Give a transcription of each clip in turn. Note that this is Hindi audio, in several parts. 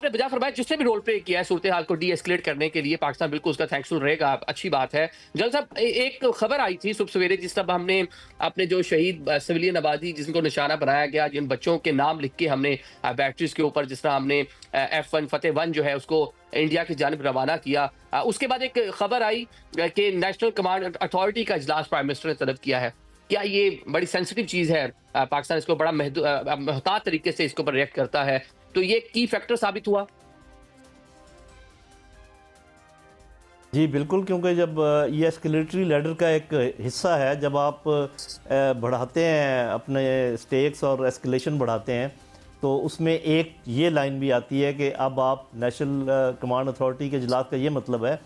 आपने बजा फरमाया जिसने भी रोल प्ले किया है सूरत हाल को डी एस्केलेट करने के लिए, पाकिस्तान बिल्कुल उसका थैंक्सफुल रहेगा, अच्छी बात है। जनरल साहब एक खबर आई थी सुबह सवेरे जिस तरह हमने अपने जो शहीद सिविलियन आबादी जिनको निशाना बनाया गया, जिन बच्चों के नाम लिख के हमने बैटरीज के ऊपर जिस तरह हमने F1 फतेह 1 जो है उसको इंडिया की जानिब रवाना किया, उसके बाद एक खबर आई कि नेशनल कमांड अथॉरिटी का इजलास प्राइम मिनिस्टर ने तलब किया है। क्या ये बड़ी सेंसिटिव चीज है? पाकिस्तान इसको बड़ा महतात तरीके से इसके ऊपर रिएक्ट करता है, तो ये की फैक्टर साबित हुआ? जी बिल्कुल, क्योंकि जब ये एस्केलेटरी लैडर का एक हिस्सा है, जब आप बढ़ाते हैं अपने स्टेक्स और एस्केलेशन बढ़ाते हैं, तो उसमें एक ये लाइन भी आती है कि अब आप नेशनल कमांड अथॉरिटी के इजलास का ये मतलब है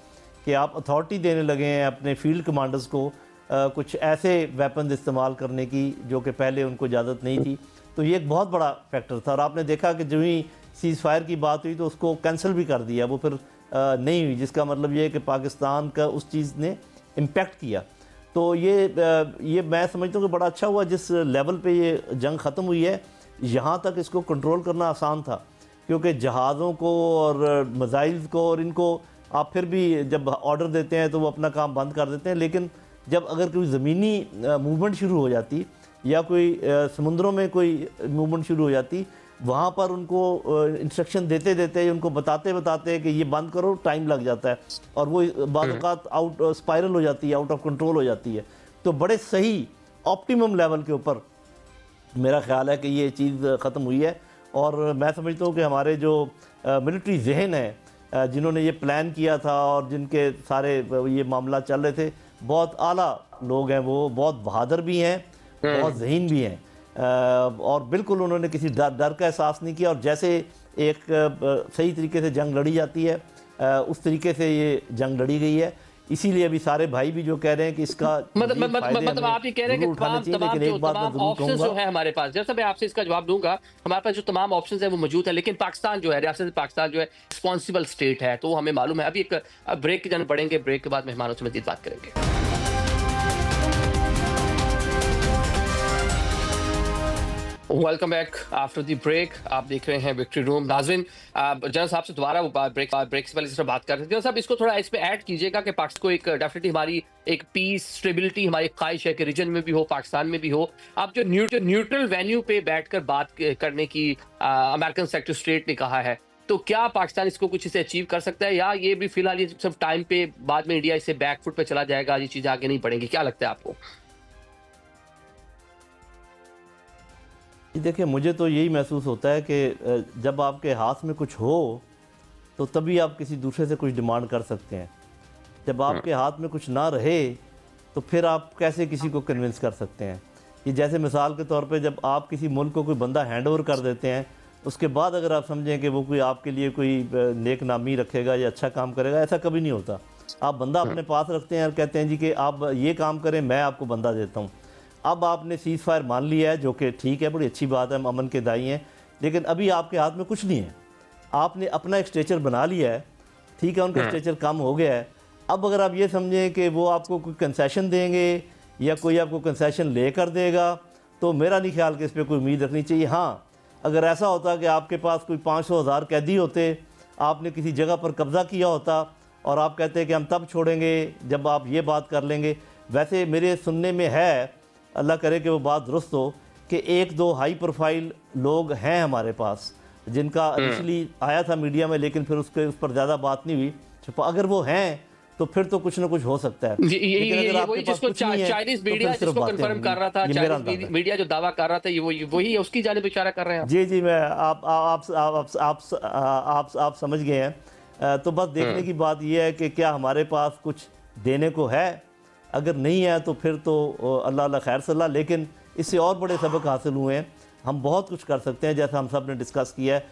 कि आप अथॉरिटी देने लगे हैं अपने फील्ड कमांडर्स को कुछ ऐसे वेपन इस्तेमाल करने की जो कि पहले उनको इजाज़त नहीं थी। तो ये एक बहुत बड़ा फैक्टर था, और आपने देखा कि जो ही सीज़ फायर की बात हुई तो उसको कैंसिल भी कर दिया, वो फिर नहीं हुई, जिसका मतलब ये है कि पाकिस्तान का उस चीज़ ने इम्पेक्ट किया। तो ये मैं समझता हूँ कि बड़ा अच्छा हुआ जिस लेवल पे ये जंग ख़त्म हुई है। यहाँ तक इसको कंट्रोल करना आसान था, क्योंकि जहाज़ों को और मिसाइल्स को और इनको आप फिर भी जब ऑर्डर देते हैं तो वो अपना काम बंद कर देते हैं, लेकिन जब अगर कोई ज़मीनी मूवमेंट शुरू हो जाती या कोई समुद्रों में कोई मूवमेंट शुरू हो जाती, वहाँ पर उनको इंस्ट्रक्शन देते देते उनको बताते बताते कि ये बंद करो, टाइम लग जाता है और वो बाज़ औक़ात आउट स्पाइरल हो जाती है, आउट ऑफ कंट्रोल हो जाती है। तो बड़े सही ऑप्टिमम लेवल के ऊपर मेरा ख़्याल है कि ये चीज़ ख़त्म हुई है। और मैं समझता हूँ कि हमारे जो मिलिट्री जहन है जिन्होंने ये प्लान किया था और जिनके सारे ये मामला चल रहे थे, बहुत आला लोग हैं, वो बहुत बहादुर भी हैं, बहुत ज़हीन भी हैं, और बिल्कुल उन्होंने किसी डर का एहसास नहीं किया। और जैसे एक सही तरीके से जंग लड़ी जाती है उस तरीके से ये जंग लड़ी गई है। इसीलिए अभी सारे भाई भी जो कह रहे हैं कि इसका मतलब आप ये कह रहे हैं कि तमाम ऑप्शंस जो है हमारे पास, जैसा मैं आपसे इसका जवाब दूंगा, हमारे पास जो तमाम ऑप्शंस है वो मौजूद है, लेकिन पाकिस्तान जो है, रियासत पाकिस्तान जो है रिस्पॉन्सिबल स्टेट है, तो वो हमें मालूम है। अभी एक ब्रेक की जाने पड़ेंगे, ब्रेक के बाद मेहमानों से मजीद बात करेंगे। Welcome back after the break. आप देख रहे हैं विक्ट्री रूम। नाज़रीन, जनरल साहब से दोबारा ब्रेक से पहले इस बात कर रहे थे। जनरल साहब, इसको थोड़ा इस पे ऐड कीजिएगा कि पाकिस्तान को एक डेफिनेटली हमारी एक पीस स्टेबिलिटी हमारी ख्वाहिश है कि रीजन में भी हो, पाकिस्तान में भी हो। आप जो न्यूट्रल वेन्यू पे बैठकर बात करने की अमेरिकन सेक्रेटरी स्टेट ने कहा है, तो क्या पाकिस्तान इसको कुछ इसे अचीव कर सकता है, या ये भी फिलहाल ये सिर्फ टाइम पे, बाद में इंडिया इससे बैकफुट पे चला जाएगा, ये चीज़ आगे नहीं बढ़ेंगी? क्या लगता है आपको? देखिए, मुझे तो यही महसूस होता है कि जब आपके हाथ में कुछ हो तो तभी आप किसी दूसरे से कुछ डिमांड कर सकते हैं। जब आपके हाथ में कुछ ना रहे तो फिर आप कैसे किसी को कन्विंस कर सकते हैं? ये जैसे मिसाल के तौर पे जब आप किसी मुल्क को कोई बंदा हैंड ओवर कर देते हैं, उसके बाद अगर आप समझें कि वो कोई आपके लिए कोई नेक नामी रखेगा या अच्छा काम करेगा, ऐसा कभी नहीं होता। आप बंदा अपने पास रखते हैं और कहते हैं जी कि आप ये काम करें, मैं आपको बंदा देता हूँ। अब आपने सीज़ फायर मान लिया है, जो कि ठीक है, बड़ी अच्छी बात है, हम अमन के दाई हैं, लेकिन अभी आपके हाथ में कुछ नहीं है। आपने अपना एक स्ट्रेचर बना लिया है, ठीक है, उनका स्ट्रेचर कम हो गया है। अब अगर आप ये समझें कि वो आपको कोई कंसेशन देंगे या कोई आपको कंसेशन लेकर देगा, तो मेरा नहीं ख्याल कि इस पर कोई उम्मीद रखनी चाहिए। हाँ, अगर ऐसा होता कि आपके पास कोई 500,000 कैदी होते, आपने किसी जगह पर कब्ज़ा किया होता और आप कहते हैं कि हम तब छोड़ेंगे जब आप ये बात कर लेंगे। वैसे मेरे सुनने में है, अल्लाह करे कि वो बात दुरुस्त हो, कि एक दो हाई प्रोफाइल लोग हैं हमारे पास जिनका इनिशियली आया था मीडिया में, लेकिन फिर उस पर ज़्यादा बात नहीं हुई। अगर वो हैं तो फिर तो कुछ ना कुछ हो सकता है। वही जिसको चाइनीज मीडिया जिसको कंफर्म कर रहा था, चाइनीज मीडिया जो दावा कर रहा था, ये वही उसकी जानिब इशारा कर रहे हैं। जी जी, मैं आप समझ गए हैं। तो बस देखने की बात यह है कि क्या हमारे पास कुछ देने को है। अगर नहीं है तो फिर तो अल्लाह अल्लाह खैर सल्ला, लेकिन इससे और बड़े सबक हासिल हुए हैं। हम बहुत कुछ कर सकते हैं, जैसा हम सब ने डिस्कस किया है।